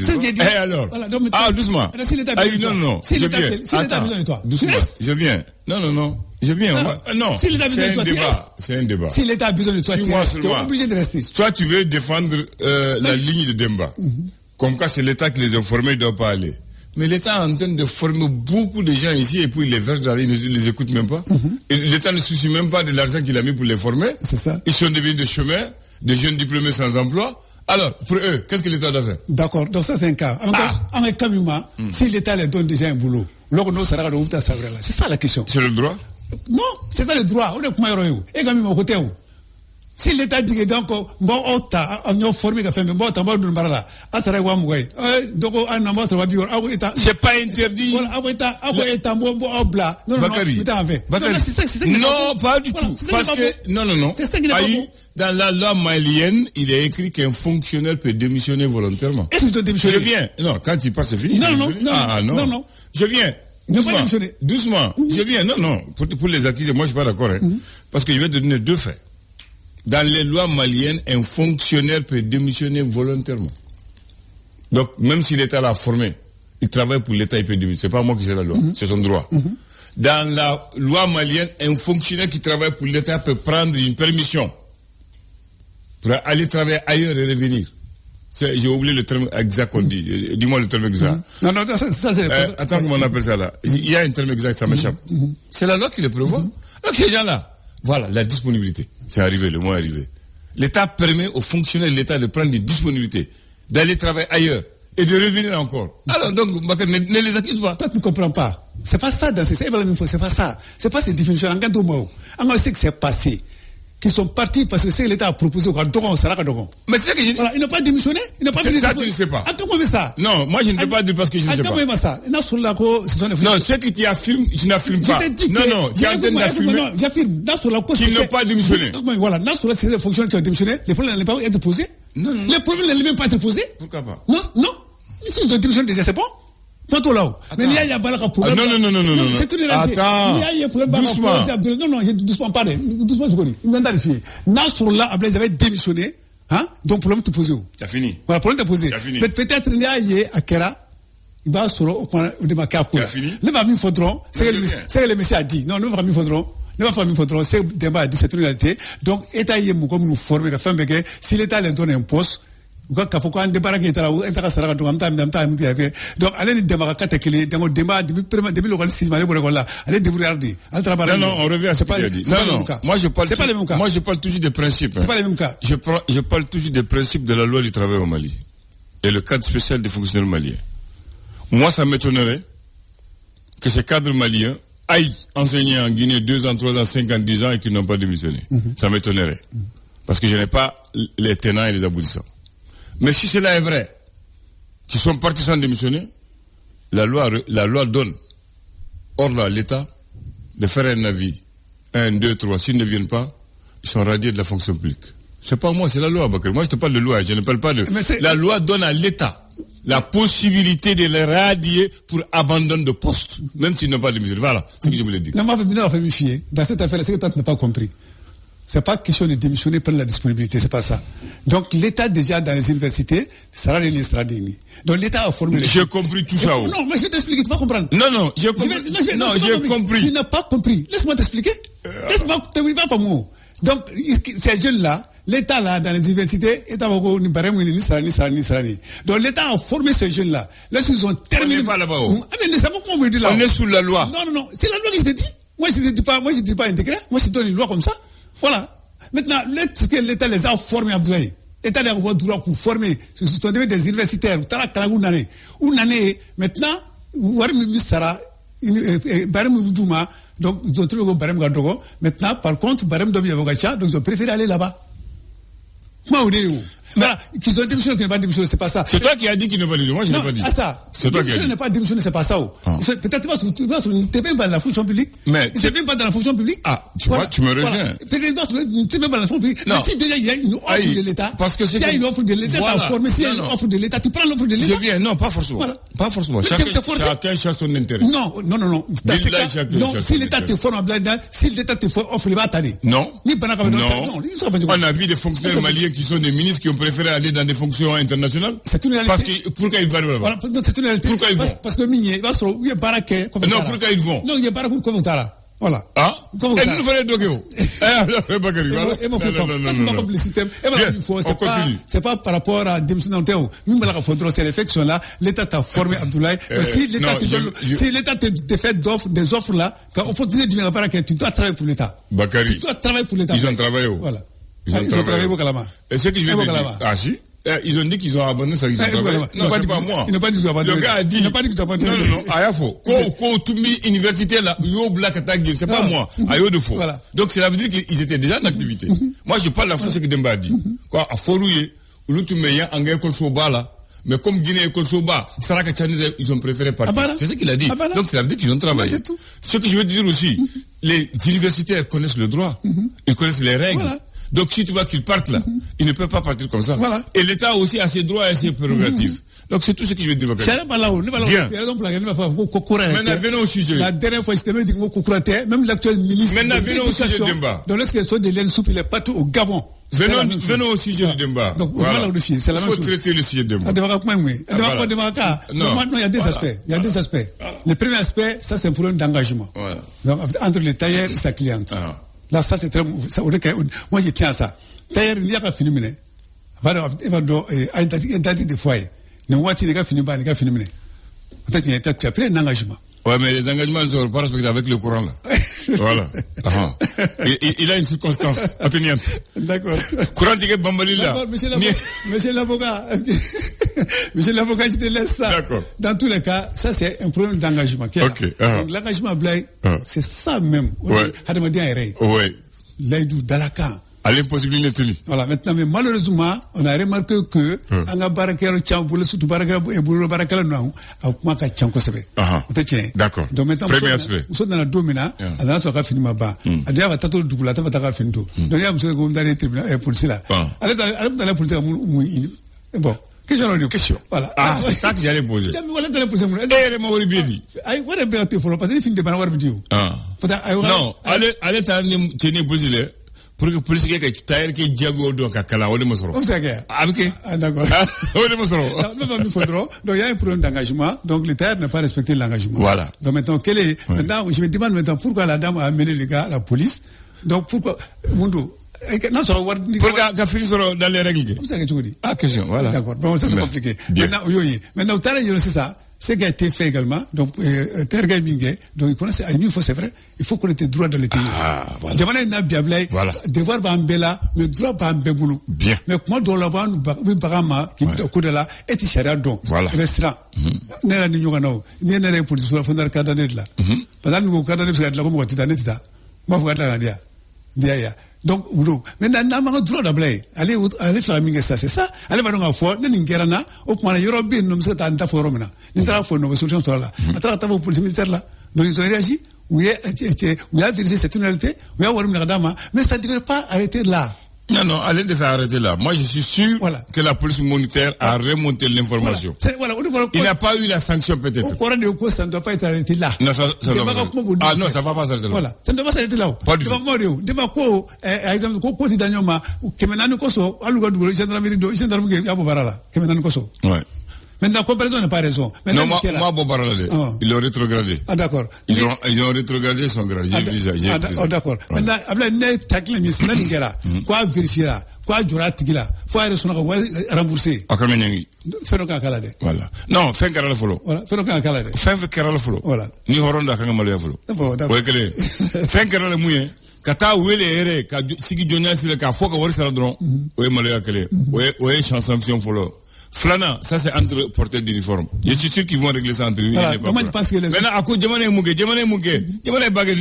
alors? Ah, doucement. Non. Si l'État a besoin de toi. Doucement. Je viens. Non. Je viens. Non. Si l'État a besoin de toi, c'est un débat. Si l'État a besoin de toi, tu es obligé de rester. Toi, tu veux défendre la ligne de Demba. Comme quoi c'est l'État qui les a formés, il ne doit pas aller. Mais l'État est en train de former beaucoup de gens ici et puis il les verse dans il ne les écoute même pas. Et l'État ne soucie même pas de l'argent qu'il a mis pour les former. C'est ça. Ils sont devenus des chômeurs, des jeunes diplômés sans emploi. Alors, pour eux, qu'est-ce que l'État doit faire? D'accord, donc ça c'est un cas. En un cas humain, si l'État les donne déjà un boulot, c'est ça la question. C'est le droit? Non, c'est ça le droit. On est comme un et quand même au côté où. Si l'État dit que donc, bon, on formé qu'à faire, mais bon, t'as mal de marala. Ah, ça va mourir. Donc, on a mal de bior. C'est pas interdit. Non, pas du tout. Parce que, non. C'est ça qui n'est pas bon. Dans la loi malienne, il est écrit qu'un fonctionnaire peut démissionner volontairement. Est-ce que tu dois démissionner? Je viens. Non, quand il passe, c'est fini. Non. Je viens. Doucement. Je viens. Non. Pour les accusés, moi, je suis pas d'accord, Parce que je vais te donner 2 faits. Dans les lois maliennes, un fonctionnaire peut démissionner volontairement. Donc, même si l'État l'a formé, il travaille pour l'État, il peut démissionner. C'est pas moi qui sais la loi, c'est son droit. Dans la loi malienne, un fonctionnaire qui travaille pour l'État peut prendre une permission pour aller travailler ailleurs et revenir. J'ai oublié le terme exact qu'on dit. Dis-moi le terme exact. Non, ça c'est... Attends, comment on appelle ça là? Il y a un terme exact, ça m'échappe. C'est la loi qui le prévoit. Donc ces gens-là, voilà, la disponibilité. C'est arrivé, le mot est arrivé. L'État permet aux fonctionnaires de l'État de prendre une disponibilité, d'aller travailler ailleurs et de revenir encore. Alors donc, ne les accuse pas. Toi, tu ne comprends pas. C'est pas ça, c'est pas ça. C'est pas cette définition. On sait que c'est passé. Qui sont partis parce que c'est l'État a proposé au Dogon, Saraka Dogon. Mais c'est ça que j'ai dit. Voilà, ils n'ont pas démissionné. Ils n'ont pas ça, tu ne sais pas. Attends, comment ça? Non, moi je ne peux pas dire parce que je ne sais pas. Attends, ça. Non, ceux qui t'affirment, je n'affirme pas. Non, tu es en train d'affirmer. Non, j'affirme. Qu'ils n'ont pas démissionné. Voilà, Nassoula, c'est des fonctionnaires qui ont démissionné. Les problèmes n'allaient pas être posés. Non. Les problèmes n'allaient même pas être posés. Pourquoi pas? Non. Si ils ont démissionné déjà, c'est bon. Pas tout là-haut. Mais il y a pas de problème. Non. C'est une réalité. Attends. Il y a un problème. Doucement. Non, doucement, pas doucement, je connais. Il m'a vérifié. Nassoula, Ablaïs avait démissionné. Donc, problème te posé où? T'as fini. Voilà, problème te posé. T'as fini. Peut-être, il y a à Kera. Il va sur le démarquage. T'as fini. Ne va pas faudront. C'est que le monsieur a dit. Non, ne va pas faudront. C'est le débat a dit, c'est une réalité. Donc, État y est, comme nous former, la femme, si l'État leur donne un poste, donc allez démarrer dans le débat depuis le 6 allez débrouiller. Non, on revient à ce que tu as dit. Non, moi je parle. C'est pas le même cas. Moi je parle toujours des principes. C'est pas le même cas. Je parle toujours des principes de la loi du travail au Mali et le cadre spécial des fonctionnaires maliens. Moi, ça m'étonnerait que ces cadres maliens aillent enseigner en Guinée 2 ans, 3 ans, 5 ans, 10 ans et qu'ils n'ont pas démissionné. Ça m'étonnerait. Parce que je n'ai pas les tenants et les aboutissants. Mais si cela est vrai, qu'ils sont partis sans démissionner, la loi donne ordre à l'État de faire un avis. 1, 2, 3. S'ils ne viennent pas, ils sont radiés de la fonction publique. C'est pas moi, c'est la loi, Bakary. Moi, je te parle de loi, je ne parle pas de... La loi donne à l'État la possibilité de les radier pour abandon de poste, même s'ils n'ont pas démissionné. Voilà, c'est ce que je voulais dire. Non, dans cette affaire, c'est que toi, tu n'as pas compris. C'est pas question de démissionner pour la disponibilité, c'est pas ça. Donc l'État déjà dans les universités sera l'administratif. Donc l'État a formé. J'ai compris tout ça. Non, mais je vais t'expliquer, tu vas comprendre. Non, j'ai compris. J'ai compris. Tu n'as pas compris. Laisse-moi t'expliquer. Laisse-moi t'expliquer pas moi. Donc ces jeunes-là, l'État là dans les universités, l'État va Donc l'État a formé ces jeunes-là. Lorsqu'ils ont terminé. On n'est pas là-bas. Mais c'est pas comment on me dit là. On est sous la loi. Non, c'est la loi qui se dit. Moi je ne dis pas intégré. Moi je donne une loi comme ça. Voilà. Maintenant, l'État les a formés à Abdoulaye. L'État a le droit pour former. Ce sont des universitaires. Une année. Maintenant, donc, ils ont trouvé Barem Gadogo. Maintenant, par contre, Barem Domi Avogacha, donc ils ont préféré aller là-bas. Voilà, qu'ils ont démissionné, qu'ils n'ont pas démissionné, c'est pas ça. C'est toi qui as dit qu'ils n'ont pas démissionné. Moi, je n'ai pas dit. C'est toi qui as dit. N'est pas démissionné, c'est pas ça. Peut-être que tu n'es même pas dans la fonction publique. Mais tu n'es même pas dans la fonction publique. Ah, tu vois, tu me reviens. Peut-être que tu n'es même pas dans la fonction publique. Mais si déjà il y a une offre de l'État, s'il y a une offre de l'État, tu as formé, s'il y a une offre de l'État, tu prends l'offre de l'État. Je viens, non, pas forcément. Pas forcément. Chacun cherche son intérêt. Non. Si l'État te forme en blindage, si l'État te forme, offre le bas, non. On a vu des fonctionnaires maliens qui sont des ministres qui ont préféré aller dans des fonctions internationales. C'est une réalité. Parce que pourquoi ils vont là-bas? Voilà, c'est une réalité. Pourquoi ils vont? Parce que il va se il y a pas que. Non, pourquoi ils vont? Non, il y a pas que comme ça. Voilà. Ah? Et nous fallait doguer. Le système. C'est pas par rapport à démissionner. C'est l'effection là. L'État t'a formé Abdoulaye. Si l'État te fait des offres là, quand opportunité du rapport que tu dois travailler pour l'État. Bakary. Tu dois travailler pour l'État. Ils ont travaillé où? Voilà. Ils ont travaillé au Kalama. Et ce que je vais te dire. Ah si? Ils ont dit qu'ils ont abandonné ça. Ils ont travaillé. Non, c'est pas moi. Ils n'ont pas dit qu'ils ont abandonné. Le gars a dit. Il n'a pas dit qu'ils ont abandonné. Non. Ayafo. Ko Tumbi université là. Yo Black Attack. C'est pas moi. Ayo de faux. Donc cela veut dire qu'ils étaient déjà en activité. Moi je parle la fois ce que Demba a dit. Quoi, à Forouye, où tu mets un gars école Soba là. Mais comme Guinée école Soba, Saraka Tchani, ils ont préféré partir. C'est ce qu'il a dit. Donc cela veut dire qu'ils ont travaillé. Ce que je veux dire aussi, les universitaires connaissent le droit. Ils connaissent les règles. Donc si tu vois qu'ils partent là, ils ne peuvent pas partir comme ça. Et l'État aussi a ses droits et ses prérogatives. Donc c'est tout ce que je veux dire. Bien. Maintenant venons au sujet. La dernière fois, c'était même l'actuel ministre. Maintenant venons au sujet de Demba. Dans l'escalation des liens souples, il est partout au Gabon. Venons au sujet de Demba. Donc voilà. Il faut traiter le sujet de Demba. Non, il y a deux aspects. Il y a deux aspects. Le premier aspect, ça c'est un problème d'engagement. Entre le tailleur et sa cliente. Là, ça c'est très. Moi je tiens à ça. Tailleur, il n'y a qu'à finir. va do interdit de foyer. Ne wati ne ka fini ba ne ka fini mine. Peut-être tu as pris un engagement. Ouais, mais les engagements ne sont pas respectés avec le courant, là. Voilà. Il a une circonstance atténuante. D'accord. Courant tigé bambali là. Monsieur l'avocat, je te laisse ça. D'accord. Dans tous les cas, ça c'est un problème d'engagement. Ok. Donc l'engagement Blaye, c'est ça même. Ouais. Ouais. L'aïdou Dalakan. À l'impossibilité de tenir. Voilà, maintenant, mais malheureusement, on a remarqué que, anga barakero chamboule, surtout barakero et boulot barakelo non, a kuma ka chanko sebe. D'accord. Donc maintenant, premier aspect. Nous sommes dans la domina, à la soirée fini ma ba. A dia va tato double, ta va ta fin tout. Donc il y a monsieur comme dans les tribunaux et police là. Allez dans la police bon. Question. Voilà. Ah, c'est ça que j'allais poser. Voilà dans la police. Et le bien dit. Ay, voilà bien te follow parce que fin de ban war vidéo. Non, allez tenir police là. Pour que la police ait un diago donc à Kala, on est monstre. D'accord. On est monstre. Donc il y a un problème d'engagement. Donc l'État n'a pas respecté l'engagement. Voilà. Donc maintenant, maintenant, je me demande maintenant pourquoi la dame a amené les gars à la police. Donc pourquoi, Mundo, pourquoi qu'a fait dans les règles? Ah, question, voilà. D'accord. Bon, ça c'est compliqué. Maintenant, c'est ça. Ce qui a été fait également, donc, Terga Mingue, donc, il connaissait, c'est vrai, il faut connaître les droits dans les pays. Ah, voilà. Jamana n'a bien blé, devoir Bambela, mais droit Bambeboulou. Bien. Mais comment dans la bande, Barama, qui est au coup de là, est Tichara donc. Voilà. Restaurant. Nera Nigano, Nera pour le fondeur Cadanet là. Pendant que nous, Cadanet, c'est la gomme, Titaneta. Moi, vous êtes là, Dia. Donc, maintenant, n'a pas droit d'abler. Allez faire Mingue ça, c'est ça. Allez, va donc à fort, n'ingerana, au point, Europe, nous sommes à un forum. N'intra for nos solutions sont là. À travers vos polices militaires là. Donc, ils ont réagi. Oui, a vérifié cette réalité. Oui, a oublié la dame. Mais ça ne devrait pas arrêter là. Non, allez de faire arrêter là. Moi, je suis sûr que la police militaire a remonté l'information. Il n'a pas eu la sanction peut-être. Au courant de quoi, ça ne doit pas être arrêté là. Non, ça non, ça va pas s'arrêter là. Voilà. Ça ne doit pas s'arrêter là. Pas du tout. Par exemple, quoi, si Danyoma, Kemenano Koso, Alugadou, gendarmerie, Yabobarala, Kemenano Koso. Ouais. Maintenant, comparaison n'a pas raison. Non, moi, Bobarala, ils l'ont rétrogradé. Ah, d'accord. Ils ont rétrogradé son grade. J'ai vu ça. Ah, d'accord. Maintenant, après, n'est tacle, mais c'est n'a quoi vérifier là, quoi durer tigila, faut aller sur rembourser. À combien d'années? Fais-le qu'à calade. Voilà. Non, fais qu'à la follow. Voilà, fais-le qu'à calade. Fais qu'à la follow. Voilà. Ni horonda qu'à malaya follow. D'accord. Fais qu'à la mouille. Kata wele ere, ka sigi jonia sile ka foka wari saladron. Oye malaya kele. Oye sanction follow. Flana, ça c'est entre porteurs d'uniforme. Je suis sûr qu'ils vont régler ça entre eux. Voilà, comment tu penses que les maintenant, à cause de Jamane Bagay,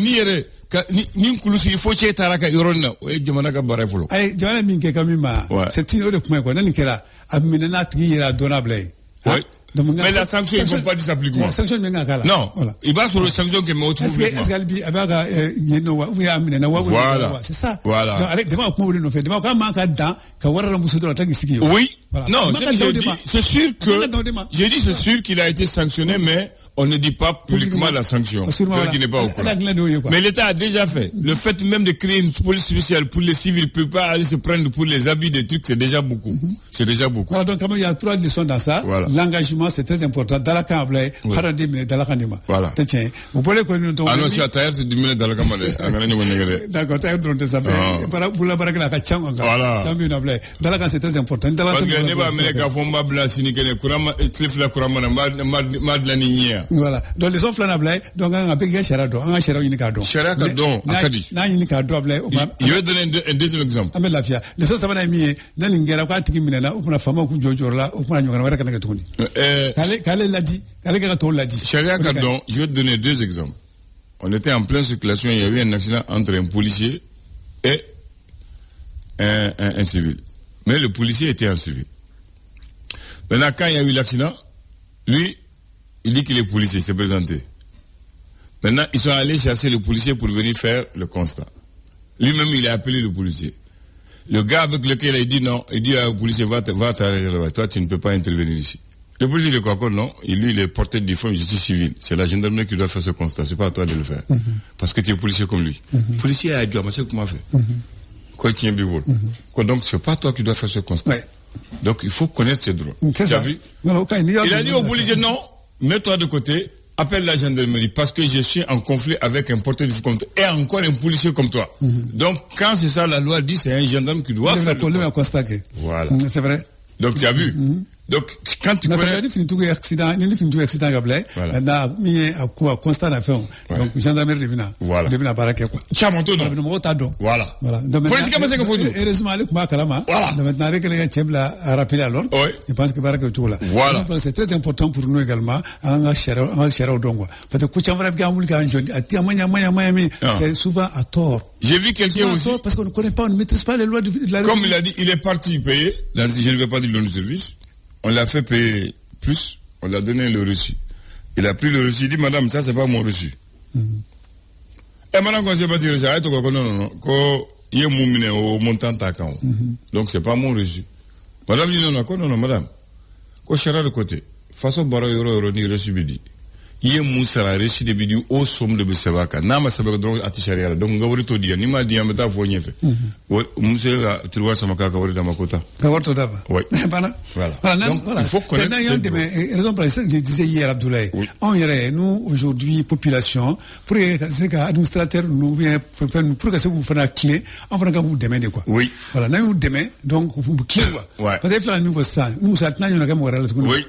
ni Nkulusi, il faut que tu aies Yorona, et Jamanaka Barefolo. Aïe, Jamane Minke Kamima, c'est une autre point, quoi, Nanikera, Aminat qui est donable. Mais la sanction, ils ne vont pas dire s'appliquement. La sanction, non, il va sur la sanction qui est mot. Voilà. C'est ça. Voilà. Oui. Non, c'est sûr que, j'ai dit c'est sûr qu'il a été sanctionné, mais on ne dit pas publiquement la sanction. Qui n'est pas au courant. Mais l'État a déjà fait. Le fait même de créer une police spéciale pour les civils, ne peut pas aller se prendre pour les habits des trucs, c'est déjà beaucoup. C'est déjà beaucoup. Voilà, donc quand même, il y a 3 leçons dans ça. Voilà. L'engagement, c'est très important. Dans la Camblay, voilà. Vous pouvez connaître. Ah non, si à Taïr, c'est 10 minutes dans la Camblay. D'accord, Taïr, tu sais, pour la baraka, voilà. Dans la c'est très important. Ne va amener qu'à Fomba Bla Sinikene, Kurama, Slifla Kuramana, Madlaninia. Voilà. Donc les enfants flanables, donc un peu Sharado, un Shara Unicado. Sharakadon, Akadi. Naïnicado, je vais donner un deuxième exemple. Amen la fia. Les autres savants amis, Nalingera, Kimina, ou pour la femme ou Jojora, ou pour la Kanakatoni. Kale l'a dit, Kalekato l'a dit. Sharakadon, je vais te donner 2 exemples. On était en pleine circulation, il y a eu un accident entre un policier et un civil. Mais le policier était en civil. Maintenant, quand il y a eu l'accident, lui, il dit qu'il est policier, il s'est présenté. Maintenant, ils sont allés chercher le policier pour venir faire le constat. Lui-même, il a appelé le policier. Le gars avec lequel il a dit non, il dit au policier, va t'arrêter là-bas. Toi, tu ne peux pas intervenir ici. Le policier dit quoi, non? Lui, il est porté de forme, je suis civil. C'est la gendarmerie qui doit faire ce constat. C'est pas à toi de le faire. Parce que tu es policier comme lui. Le policier a dit, c'est comment faire? Quoi, tu es un bivol. Donc, c'est pas toi qui dois faire ce constat. Ouais. Donc, il faut connaître ses droits. Tu as vu? Il a dit au policier, non, mets-toi de côté, appelle la gendarmerie parce que je suis en conflit avec un porteur de feu comme toi et encore un policier comme toi. Donc, quand c'est ça, la loi dit, c'est un gendarme qui doit faire le constat. Voilà. C'est vrai. Donc, tu as vu. Donc, quand tu connais... Donc, gendarmerie revient. Voilà. Revient à Baraké. Tu as mon taux, non? Voilà. Voilà. Heureusement, voilà. Maintenant, avec les Tchèbla à rappeler à l'ordre, je pense que Baraké est tout là. Voilà. C'est très important pour nous également, parce que c'est souvent à tort. J'ai vu quelqu'un aussi. Parce qu'on ne connaît pas, on ne maîtrise pas les lois de la Comme il a dit, il est parti payer. Je ne vais pas dire le service. On l'a fait payer plus, on l'a donné le reçu. Il a pris le reçu, il dit, madame, ça c'est pas mon reçu. Et maintenant qu'on s'est pas tiré ça, non, il y a mon montant takao. Donc c'est pas mon reçu. Madame dit non, madame. Ko chara de côté. Façon baro yoro ni reçu bidi. Il y a mon sera reçu de bidi au somme de Besevaka. Nama sabaka donc atisharia. Donc ngawri to dia, ni ma dia meta fonye fe. Monsieur tu vois ça maka kawri damakota. Kawarto daba. Oui. Voilà. Donc il faut connaître. C'est raison pour laquelle je disais hier Abdoulaye. On irait nous aujourd'hui population pour que administrateur nous vient pour que ça vous fasse la clé, on va vous demander quoi. Oui. Voilà, nous demain donc vous clé quoi. Ouais. Peut-être là nous ça, nous ça tenir na kamora là. Oui.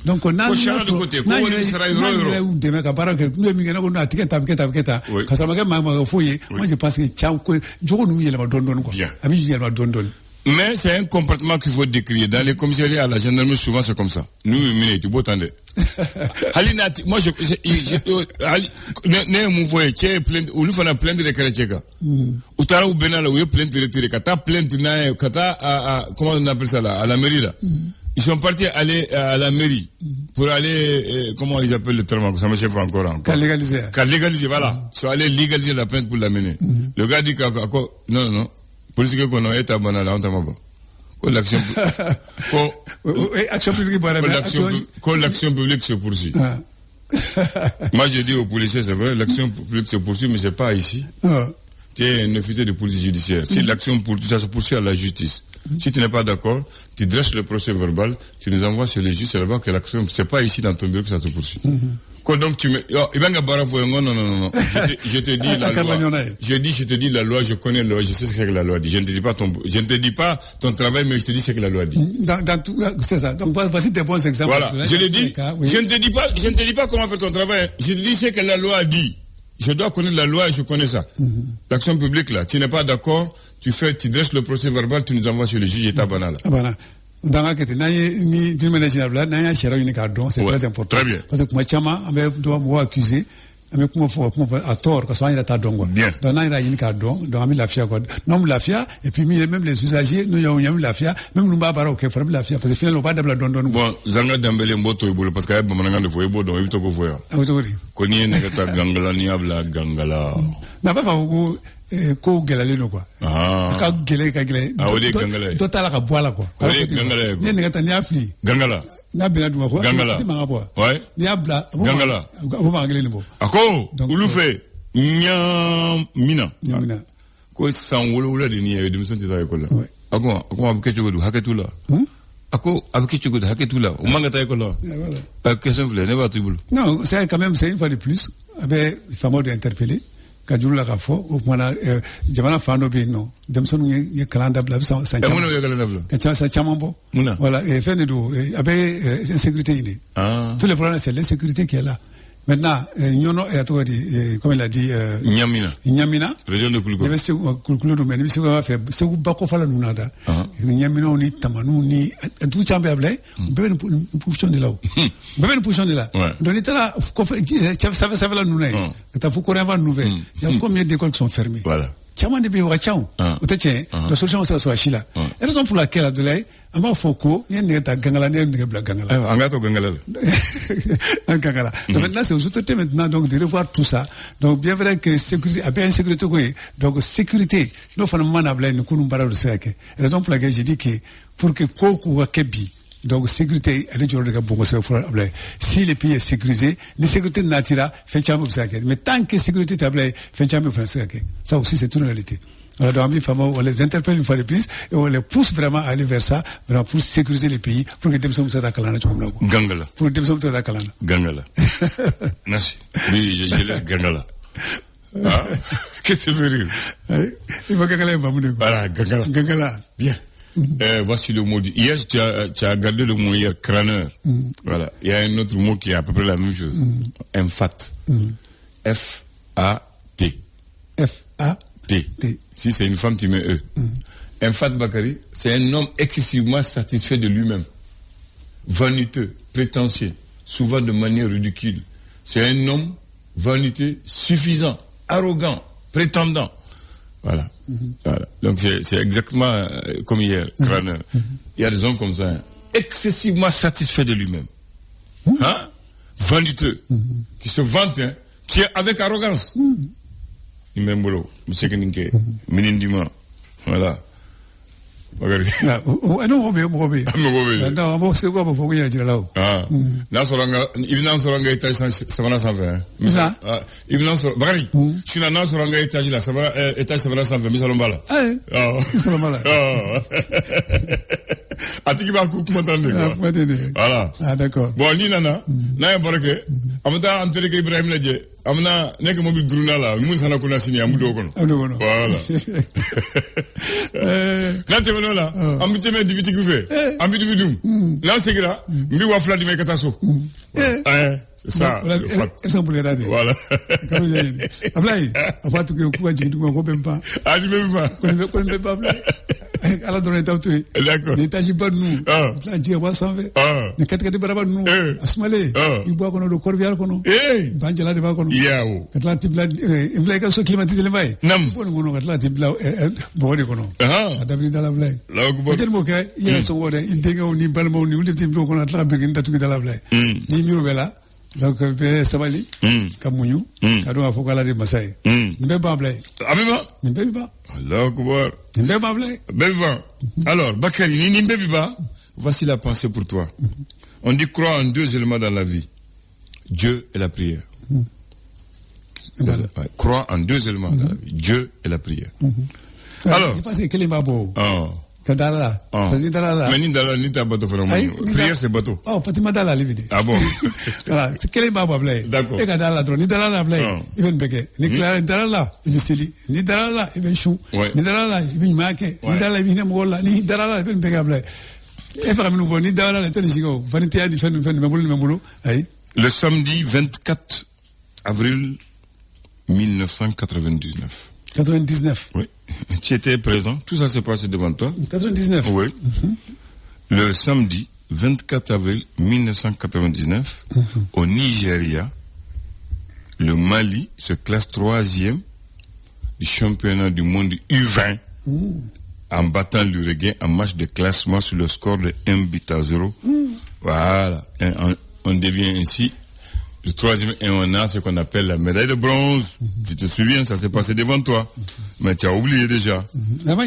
Donc on a de côté, ko woni sera euro. Demain ka para que nous mi ngana ko na tiketa ka ça maka ma foyer. Moi je pense que tiens ko jogo nous yele ma don quoi. Ami yele ma don. Mais c'est un comportement qu'il faut décrire. Dans les commissariats à la gendarmerie, souvent c'est comme ça. Nous, tu beau tendre. Moi, mon foyer, tu es plein, ou nous faisons plein de récréations. Ou t'as ou benala, ou plein de retirés. Kata plein de kata, comment on appelle ça là, à la mairie là. Ils sont partis aller à la mairie pour aller, comment ils appellent le terme, ça me chef encore. Qu'à légaliser. Qu'à légaliser, voilà. Ils sont allés légaliser la plainte pour l'amener. Le gars dit non. Police que qu'on a été abandonné on t'a pas. L'action publique se poursuit. Moi j'ai dit aux policiers c'est vrai l'action publique se poursuit mais c'est pas ici. Tu es un officier de police judiciaire. Si l'action ça se poursuit à la justice. Si tu n'es pas d'accord, tu dresses le procès verbal, tu nous envoies sur les juges, c'est là-bas que l'action c'est pas ici dans ton bureau que ça se poursuit. Donc tu me non. Je te dis la loi. Je te dis la loi, je connais la loi, je sais ce que c'est que la loi dit. Je ne te dis pas ton travail, mais je te dis ce que la loi dit. Dans tout, c'est ça. Donc voici des bons exemples. Voilà, je l'ai dit. Je ne te dis pas comment faire ton travail. Je te dis ce que la loi dit. Je dois connaître la loi et je connais ça. L'action publique là, tu n'es pas d'accord, tu dresses le procès verbal, tu nous envoies sur le juge, état banal. Dans la quête, ni d'une manière générale, n'a cher une cardon, c'est très important. Très bien. Parce que moi, chama, doit me accuser, mais comment à tort, parce qu'il y a ta dongo. Bien. Dans la une cardon, dans la fia, quoi. Non, la fia, et puis, même les usagers, nous, y a la fia, même nous, barbara, ok, frère, la fia, parce que finalement, pas de la donne. Bon, Zanga Dambele Mboto, parce qu'il y a un moment de foyer, bon, donc, il faut faire. Koni, n'est-ce gangala, niabla, gangala. N'a pas ko gelale no quoi ka gele total ka boala quoi gangala ni ngata ni afli gangala na bina duma quoi gangala ouais ni abla gangala bo mangle ni bo ako ulufe nyamina ko sanwolo wala de ni de mission ta école ako abike chogodu haketula ako abike chogodu haketula o mangata école la question vle ne va tribul non c'est quand même c'est une fois de plus avec fameux d'interpeller Kajulu la kafo ou mana jamana fano bi no demson ye kalanda bla sa chama ye kalanda bla ka sa chamambo voilà et fait do avec insécurité idée tous les problèmes c'est l'insécurité qui est là maintenant nyono et to di comme il a dit Nyamina région de Kouloukou il va Kouloukou mais il va faire c'est bako fala nunada Nyamina ni tamanu ni tout chambe ablay bebe une position de là bebe une position de là donc il là ça va la nunay ta faut qu'on invente nouvelle il y a combien d'écoles qui sont fermées voilà chama de biwa chao peut-être la solution c'est sur Chila et raison pour laquelle Abdoulaye amba foko ni ngata gangala ni ngabla gangala angato gangala gangala maintenant c'est aux autorités maintenant donc de revoir tout ça donc bien vrai que sécurité a bien sécurité quoi donc sécurité no fana manabla ni kunu bara de ça que raison pour laquelle j'ai dit que pour que koku wa kebi donc sécurité elle est toujours de bon si le pays est sécurisé la sécurité natira fait chambre ça mais tant que sécurité tablée fait chambre français ça aussi c'est une réalité Alors, on les interpelle une fois de plus et on les pousse vraiment à aller vers ça, vraiment pour sécuriser les pays, pour que Demsom soit à Kalana. Gangala. Pour que Demsom soit à Kalana. Gangala. Merci. Oui, je laisse Gangala. Ah, qu'est-ce que tu veux dire? Il va Gangala. Voilà, Gangala. Gangala. Bien. Voici le mot. Hier, tu as gardé le mot hier, crâneur. Voilà. Il y a un autre mot qui est à peu près la même chose. Emphate. F-A-T. F-A-T. Si c'est une femme, tu mets E. Emphate Bakary, c'est un homme excessivement satisfait de lui-même. Vaniteux, prétentieux, souvent de manière ridicule. C'est un homme vaniteux, suffisant, arrogant, prétendant. Voilà. Voilà. Donc c'est exactement comme hier, crâneur. Il y a des hommes comme ça, hein, excessivement satisfaits de lui-même. Hein? Vaniteux, qui se vantent, hein, qui est avec arrogance. Nimembolo, monsieur Keninke, Minindima. Voilà. Non, c'est quoi pour vous dire là-haut? Ah, Ibn Soranga étage 120. Ibn Soranga, Bakary, je suis dans Soranga étage là, étage 120, Misalombala. Ah, Misalombala. Atiki ba ku kuma tande quoi. Voilà. Ah d'accord. Bon ni nana, na barake, amata antere ke Ibrahim laje, amna nek mobile druna la, mun sana kuna sini amudo kono. Voilà. Là te meno la, amite me dibiti ku fe. Amite bidum. Là c'est gra, mbi wa fla di me kataso. C'est ça. Voilà. Ablay, apa tu ke ku aji du ko bempa. Ah du même pas. Ko bempa ablay. ala dɔrɔn eta to ye ni taji ba nu la jiya wa sanfɛ ni katikati baraba nu a sumalen i bɔ a kɔnɔ don kɔrɔbiyari kɔnɔ banjala de b'a kɔnɔ ka tila ti bila i bila i ka so climatisé ba ye bɔ nin kɔnɔ ka tila ti bila bɔgɔ de kɔnɔ a dabiri dala bila ye o tɛ m'o kɛ i yɛrɛ sɔngɔ dɛ i denkɛw ni balimaw ni olu de ti bila o kɔnɔ a tila ka biriki datugu dala bila ye ni miiri bɛ la donc bɛɛ sabali ka muɲu ka dɔn k'a fɔ ko ala de ye masa ye nin bɛɛ b'a bila ye a bɛ ban nin bɛɛ bɛ ban Allahu Akbar nin bɛɛ b'a bila ye bɛɛ bɛ ban alors Bakary ni nin bɛɛ bɛ ban voici la pensée pour toi on dit croire en deux éléments dans la vie Dieu et la prière croire en deux éléments dans la vie Dieu et la prière alors je pense que kelen b'a bɔ Kadala. Mais ni dala ni ta bateau vraiment. Prière c'est bateau. Oh, petit madala livide. Ah bon. Voilà, quel est ma blé. D'accord. Et kadala drone, ni dala blé. Il vient beke. Ni clara dala, il seli. Ni dala, il vient chou. Ni dala, il vient marqué. Ni dala, il vient molla. Ni dala, il vient beke blé. Et par nous ni dala la tête jigo. Vanité a dit fait me boulot. Le samedi 24 avril 1999. 99. Oui. Tu étais présent, tout ça s'est passé devant toi. 99. Oui. Le samedi 24 avril 1999, au Nigeria, le Mali se classe 3e du championnat du monde U20 en battant l'Uruguay en match de classement sur le score de 1-0. Voilà. Et on devient ainsi le 3e et on a ce qu'on appelle la médaille de bronze. Tu te souviens, ça s'est passé devant toi. Mais tu as oublié déjà. Voilà.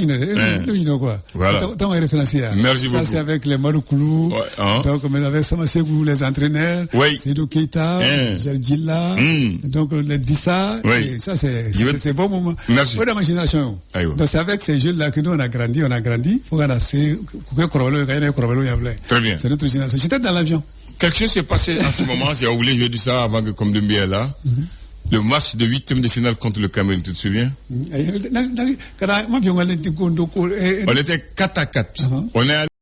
Merci beaucoup. Ça, c'est avec les Maroukoulou. Donc, avec Samasegou, les entraîneurs. Seydou Keita, Jardjila. Donc, le Dissa. Ça, c'est bon moment. Merci. Dans ma génération. Donc, c'est avec ces jeunes-là que nous, on a grandi. Très bien. C'est notre génération. J'étais dans l'avion. Quelque chose s'est passé en ce moment, j'ai oublié, je dis ça avant que comme Dembi est là. Le match de 8e de finale contre le Cameroun, tu te souviens? On était 4-4. On est